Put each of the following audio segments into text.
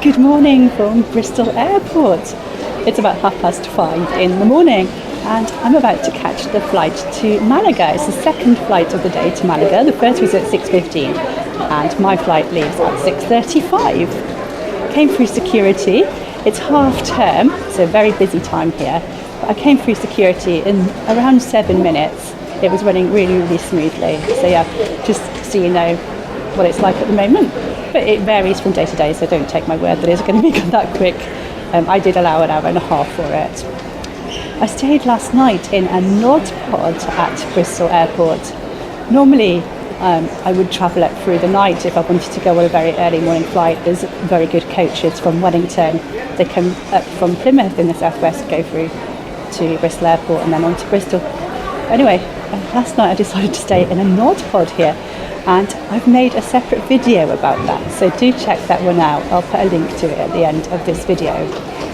Good morning from Bristol Airport. It's about 5:30 in the morning and I'm about to catch the flight to Malaga. It's the second flight of the day to Malaga. The first was at 6:15 and my flight leaves at 6:35. Came through security. It's half term, so very busy time here. But I came through security in around 7 minutes. It was running really, really smoothly. So yeah, just so you know what it's like at the moment. But it varies from day to day, so don't take my word that it's going to be that quick. I did allow an hour and a half for it. I stayed last night in a nod pod at Bristol Airport. Normally, I would travel up through the night if I wanted to go on a very early morning flight. There's very good coaches from Wellington. They come up from Plymouth in the southwest, go through to Bristol Airport and then on to Bristol. Anyway, last night I decided to stay in a nod pod here. And I've made a separate video about that, so do check that one out. I'll put a link to it at the end of this video.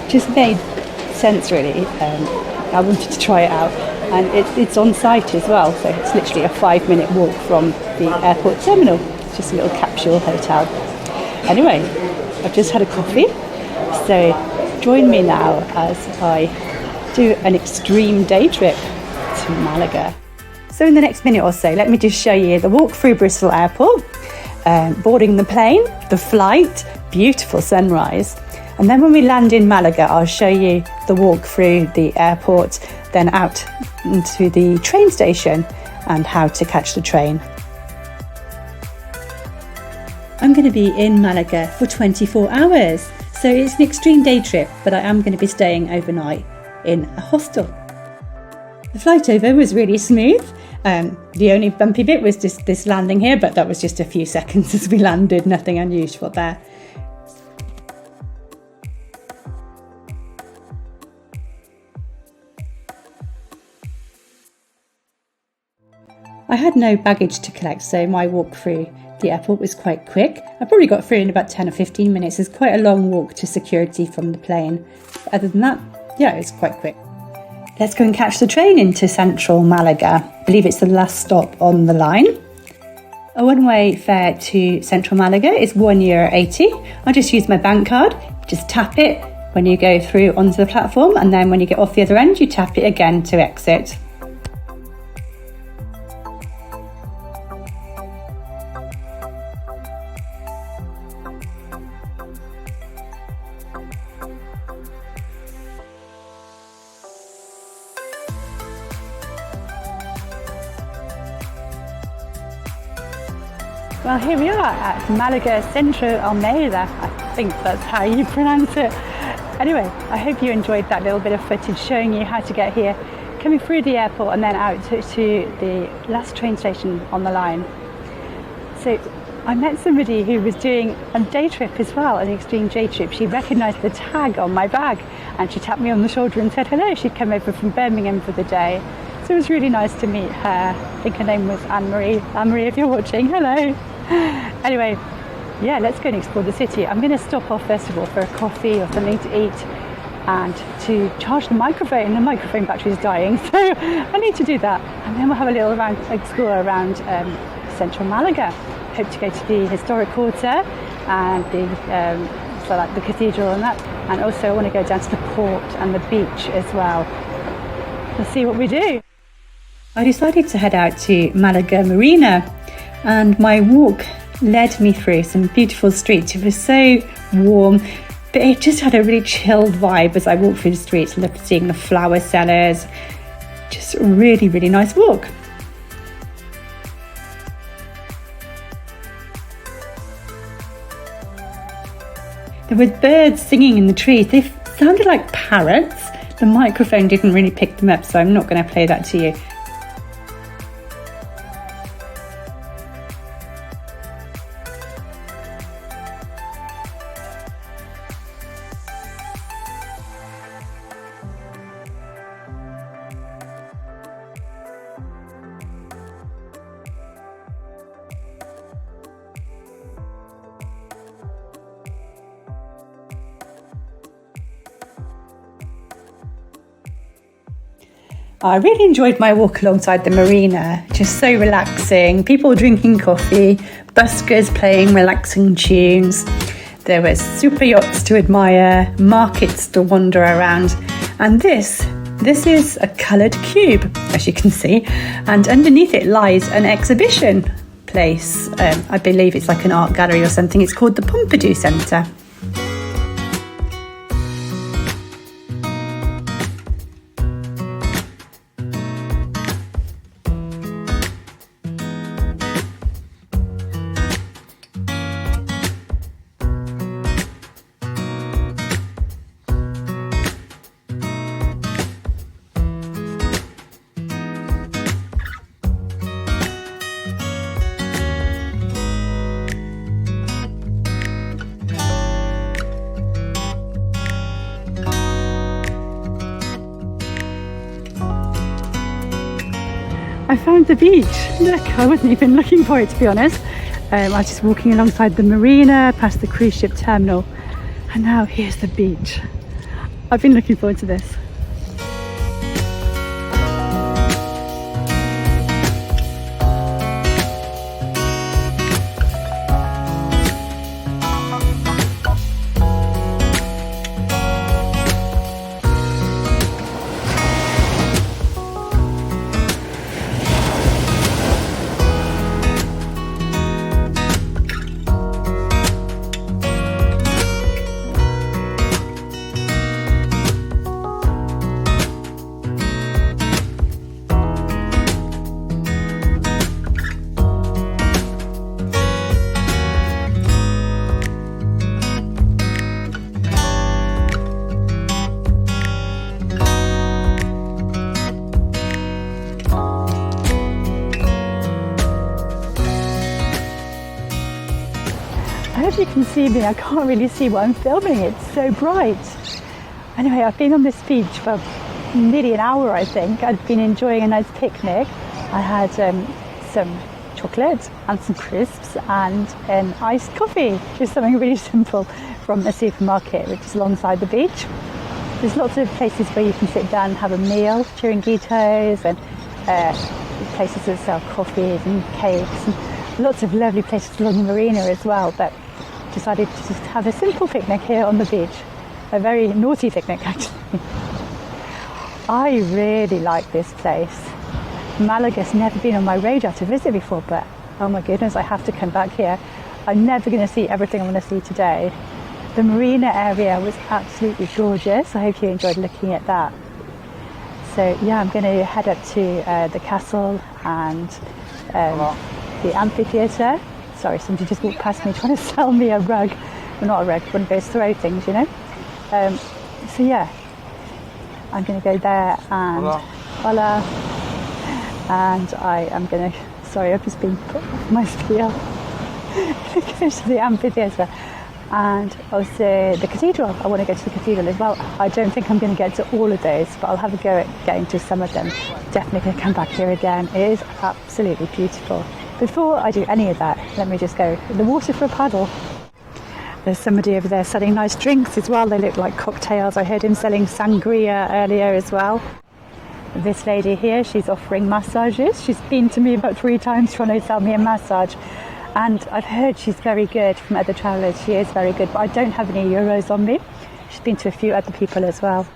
Just made sense really. I wanted to try it out, and it's on site as well, so it's literally a 5-minute walk from the airport terminal. Just a little capsule hotel. Anyway, I've just had a coffee, so join me now as I do an extreme day trip to Malaga. So in the next minute or so, let me just show you the walk through Bristol Airport, boarding the plane, the flight, beautiful sunrise. And then when we land in Malaga, I'll show you the walk through the airport, then out into the train station and how to catch the train. I'm going to be in Malaga for 24 hours. So it's an extreme day trip, but I am going to be staying overnight in a hostel. The flight over was really smooth. The only bumpy bit was just this landing here, but that was just a few seconds as we landed, nothing unusual there. I had no baggage to collect, so my walk through the airport was quite quick. I probably got through in about 10 or 15 minutes. It's quite a long walk to security from the plane. But other than that, yeah, it's quite quick. Let's go and catch the train into central Malaga. I believe it's the last stop on the line. A one-way fare to central Malaga is €1.80. I just use my bank card. Just tap it when you go through onto the platform, and then when you get off the other end, you tap it again to exit. Well, here we are at Malaga Centro Almeida. I think that's how you pronounce it. Anyway, I hope you enjoyed that little bit of footage showing you how to get here, coming through the airport and then out to the last train station on the line. So I met somebody who was doing a day trip as well, an extreme day trip. She recognised the tag on my bag and she tapped me on the shoulder and said hello. She'd come over from Birmingham for the day. So it was really nice to meet her. I think her name was Anne-Marie. Anne-Marie, if you're watching, hello. Anyway, yeah, let's go and explore the city. I'm going to stop off first of all for a coffee or something to eat and to charge the microphone. The microphone battery is dying, so I need to do that. And then we'll have a little explore around central Malaga. Hope to go to the historic quarter and the cathedral and that. And also I want to go down to the port and the beach as well. We'll see what we do. I decided to head out to Malaga Marina, and my walk led me through some beautiful streets. It was so warm, but it just had a really chilled vibe as I walked through the streets, seeing the flower sellers. Just a really, really nice walk. There were birds singing in the trees. They sounded like parrots. The microphone didn't really pick them up, so I'm not going to play that to you. I really enjoyed my walk alongside the marina, just so relaxing. People drinking coffee, buskers playing relaxing tunes. There were super yachts to admire, markets to wander around, and this is a coloured cube, as you can see, and underneath it lies an exhibition place. I believe it's like an art gallery or something. It's called the Pompidou Centre. I found the beach. Look, I wasn't even looking for it, to be honest. I was just walking alongside the marina, past the cruise ship terminal, and now here's the beach. I've been looking forward to this. As you can see me, I can't really see what I'm filming. It's so bright. Anyway, I've been on this beach for nearly an hour, I think. I've been enjoying a nice picnic. I had some chocolate and some crisps and an iced coffee, just something really simple from a supermarket, which is alongside the beach. There's lots of places where you can sit down and have a meal, chiringuitos, and places that sell coffees and cakes, and lots of lovely places along the marina as well. But decided to just have a simple picnic here on the beach. A very naughty picnic, actually. I really like this place. Malaga's never been on my radar to visit before, but oh my goodness, I have to come back here. I'm never going to see everything I want to see today. The marina area was absolutely gorgeous. I hope you enjoyed looking at that. So yeah, I'm going to head up to the castle and the amphitheatre. Sorry, somebody just walked past me trying to sell me a rug. Well, not a rug, one of those throw things, you know. So yeah, I'm going to go there and voila. And I am going to, sorry, I've just been put off my spiel. Go to the amphitheatre and also the cathedral. I want to go to the cathedral as well. I don't think I'm going to get to all of those, but I'll have a go at getting to some of them. Definitely going to come back here again. It is absolutely beautiful. Before I do any of that, let me just go in the water for a paddle. There's somebody over there selling nice drinks as well. They look like cocktails. I heard him selling sangria earlier as well. This lady here, she's offering massages. She's been to me about 3 times trying to sell me a massage. And I've heard she's very good from other travellers. She is very good, but I don't have any euros on me. She's been to a few other people as well.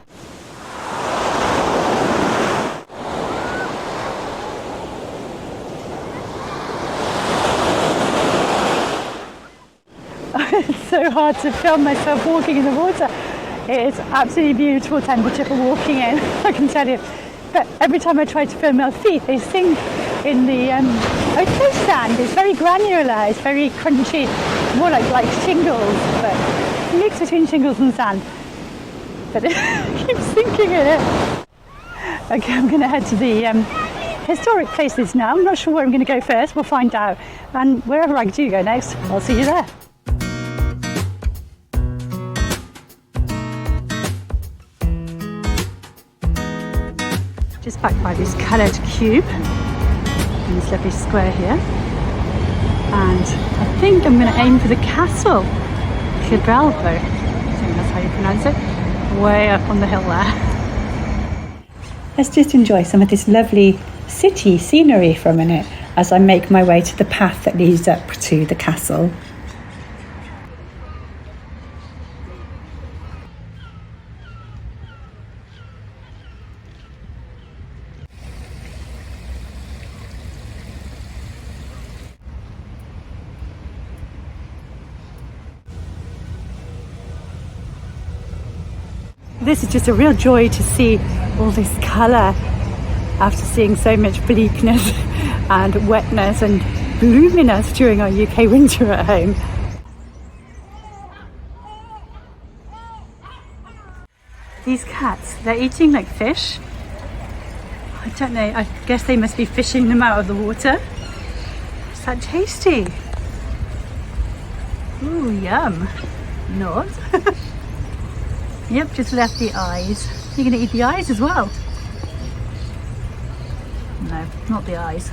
It's so hard to film myself walking in the water. It is absolutely beautiful temperature for walking in, I can tell you. But every time I try to film my feet, they sink in the okay sand. It's very granular, it's very crunchy, more like shingles, but a mix between shingles and sand. But it keeps sinking in it. Okay, I'm going to head to the historic places now. I'm not sure where I'm going to go first, we'll find out. And wherever I do go next, I'll see you there. Just back by this coloured cube in this lovely square here, and I think I'm going to aim for the castle, Cabralbo, I think that's how you pronounce it, way up on the hill there. Let's just enjoy some of this lovely city scenery for a minute as I make my way to the path that leads up to the castle. This is just a real joy to see all this colour after seeing so much bleakness and wetness and gloominess during our UK winter at home. These cats, they're eating like fish. I don't know, I guess they must be fishing them out of the water. It's that tasty. Ooh, yum. Not. Yep, just left the eyes. You're going to eat the eyes as well? No, not the eyes.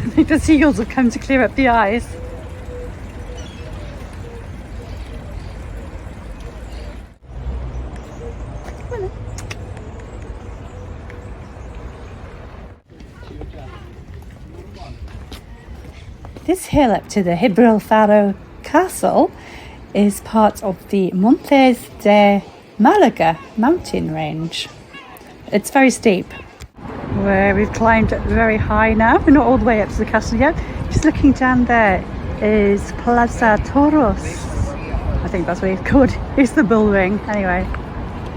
I think the seagulls have come to clear up the eyes. This hill up to the Bristol Castle is part of the Montes de Malaga mountain range. It's very steep. We've climbed very high now. We're not all the way up to the castle yet. Just looking down there is Plaza Toros. I think that's what it's called. It's the bull ring. Anyway,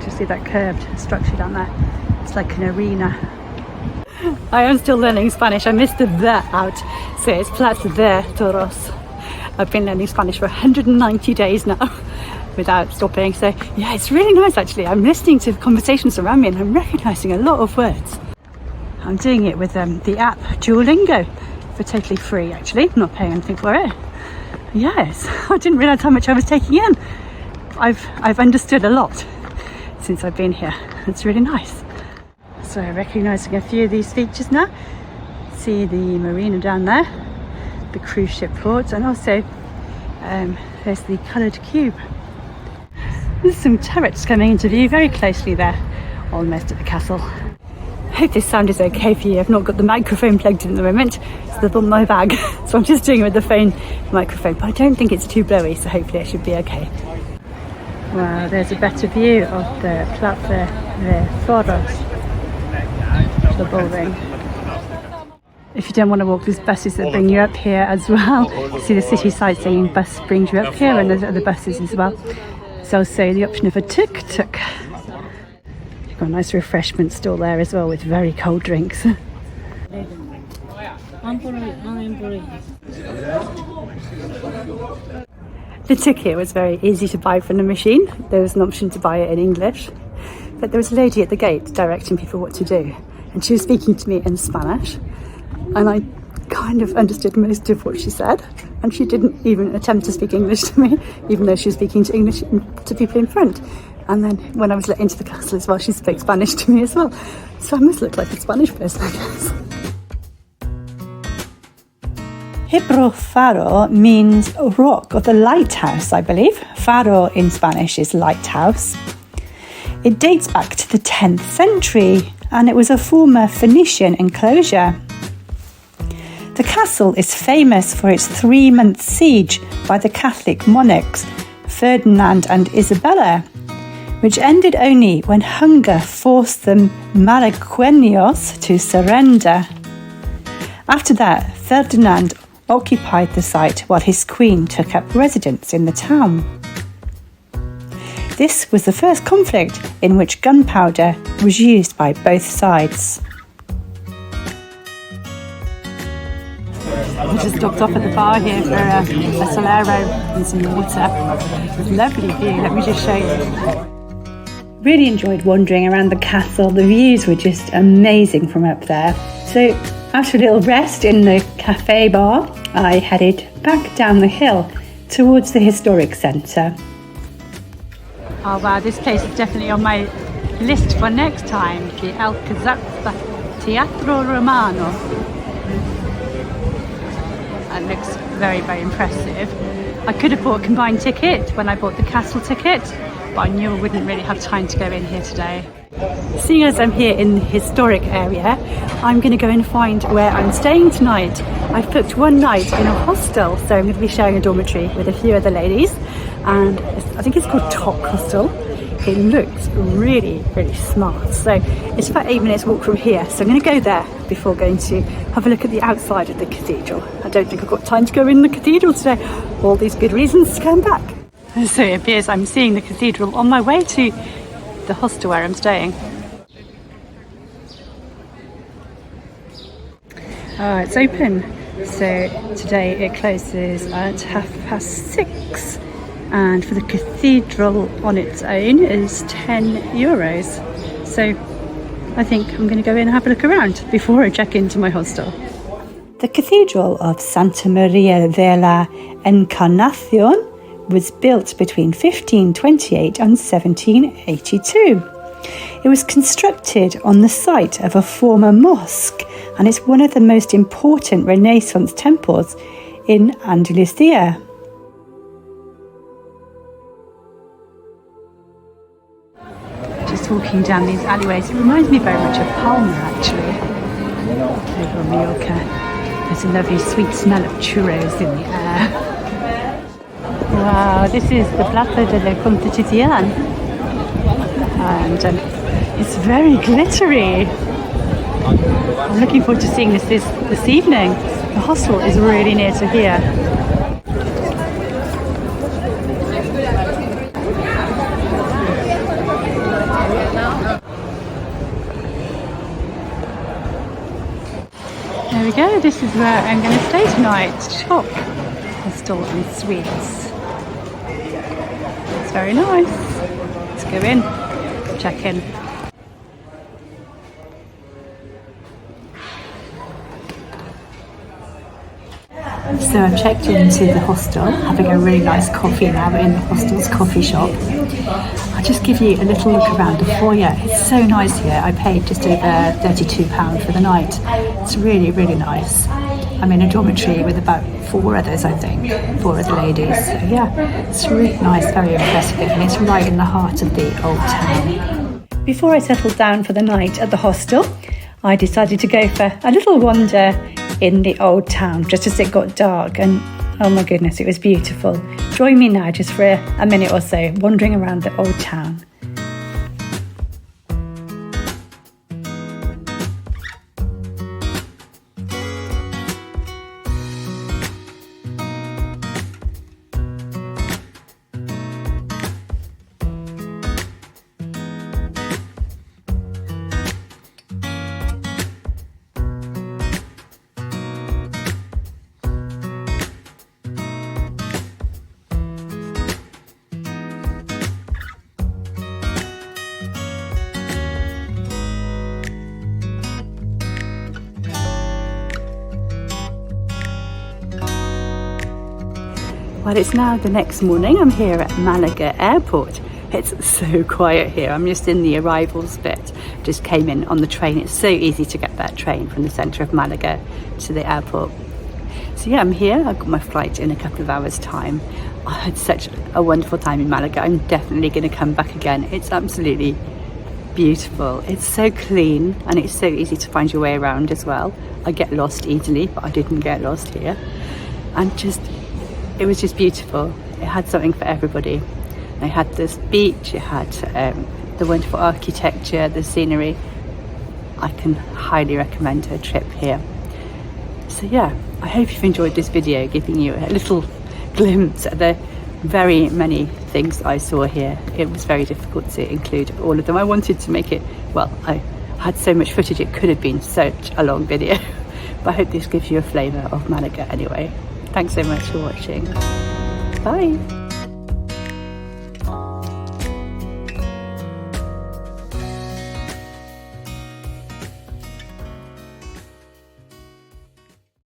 just see that curved structure down there. It's like an arena. I am still learning Spanish. I missed the out, so it's Plaza de Toros. I've been learning Spanish for 190 days now without stopping. So yeah, it's really nice actually. I'm listening to conversations around me and I'm recognising a lot of words. I'm doing it with the app Duolingo for totally free actually. I'm not paying anything for it. Yes, I didn't realise how much I was taking in. I've understood a lot since I've been here. It's really nice. So recognising a few of these features now. See the marina down there, the cruise ship port, and also there's the coloured cube. There's some turrets coming into view very closely there, almost at the castle. I hope this sound is okay for you. I've not got the microphone plugged in at the moment. It's on my bag, so I'm just doing it with the phone microphone, but I don't think it's too blowy, so hopefully it should be okay. Wow, there's a better view of the Plaza de Toros, the bull ring. If you don't want to walk, there's buses that bring you up here as well. See, the city sightseeing bus brings you up here, and there's other buses as well. There's also the option of a tuk-tuk. You've got a nice refreshment stall there as well with very cold drinks. The ticket was very easy to buy from the machine. There was an option to buy it in English, but there was a lady at the gate directing people what to do, and she was speaking to me in Spanish, and I kind of understood most of what she said, and she didn't even attempt to speak English to me, even though she was speaking to English to people in front. And then when I was let into the castle as well, she spoke Spanish to me as well. So I must look like a Spanish person, I guess. Hibro Faro means rock or the lighthouse, I believe. Faro in Spanish is lighthouse. It dates back to the 10th century, and it was a former Phoenician enclosure. The castle is famous for its 3-month siege by the Catholic monarchs Ferdinand and Isabella, which ended only when hunger forced the Malagueños to surrender. After that, Ferdinand occupied the site while his queen took up residence in the town. This was the first conflict in which gunpowder was used by both sides. We just stopped off at the bar here for a solero and some water. It's a lovely view, let me just show you. Really enjoyed wandering around the castle. The views were just amazing from up there. So after a little rest in the cafe bar, I headed back down the hill towards the historic centre. Oh wow, this place is definitely on my list for next time, the Alcazaba Teatro Romano. That looks very, very impressive. I could have bought a combined ticket when I bought the castle ticket, but I knew I wouldn't really have time to go in here today. Seeing as I'm here in the historic area, I'm going to go and find where I'm staying tonight. I've booked one night in a hostel, so I'm going to be sharing a dormitory with a few other ladies, and I think it's called Top Hostel. It looks really, really smart. So it's about 8 minutes walk from here, so I'm going to go there before going to have a look at the outside of the cathedral. I don't think I've got time to go in the cathedral today. All these good reasons to come back. So it appears I'm seeing the cathedral on my way to the hostel where I'm staying. It's open. So today it closes at 6:30, and for the cathedral on its own is €10. So I think I'm going to go in and have a look around before I check into my hostel. The Cathedral of Santa Maria della Encarnacion was built between 1528 and 1782. It was constructed on the site of a former mosque, and it's one of the most important Renaissance temples in Andalusia. Just walking down these alleyways, it reminds me very much of Palma actually, over on Mallorca. There's a lovely sweet smell of churros in the air. Wow, this is the Plaza de la Constitución, and it's very glittery. I'm looking forward to seeing this evening. The hostel is really near to here. There we go, this is where I'm going to stay tonight. Shop, hostel and suites. It's very nice. Let's go in, check in. So I've checked into the hostel, having a really nice coffee now in the hostel's coffee shop. I'll just give you a little look around the foyer. It's so nice here. I paid just over £32 for the night. It's really, really nice. I'm in a dormitory with about 4 others, I think, 4 other ladies. So yeah, it's really nice, very impressive, and it's right in the heart of the old town. Before I settled down for the night at the hostel, I decided to go for a little wander in the old town just as it got dark, and oh my goodness, it was beautiful. Join me now just for a minute or so wandering around the old town. Well, it's now the next morning. I'm here at Malaga Airport. It's so quiet here. I'm just in the arrivals bit. Just came in on the train. It's so easy to get that train from the centre of Malaga to the airport. So yeah, I'm here. I've got my flight in a couple of hours' time. I had such a wonderful time in Malaga. I'm definitely going to come back again. It's absolutely beautiful. It's so clean and it's so easy to find your way around as well. I get lost easily, but I didn't get lost here. And it was just beautiful. It had something for everybody. They had this beach, it had the wonderful architecture, the scenery. I can highly recommend a trip here. So yeah, I hope you've enjoyed this video, giving you a little glimpse at the very many things I saw here. It was very difficult to include all of them. I wanted to make it, well, I had so much footage, it could have been such a long video. But I hope this gives you a flavour of Malaga anyway. Thanks so much for watching. Bye.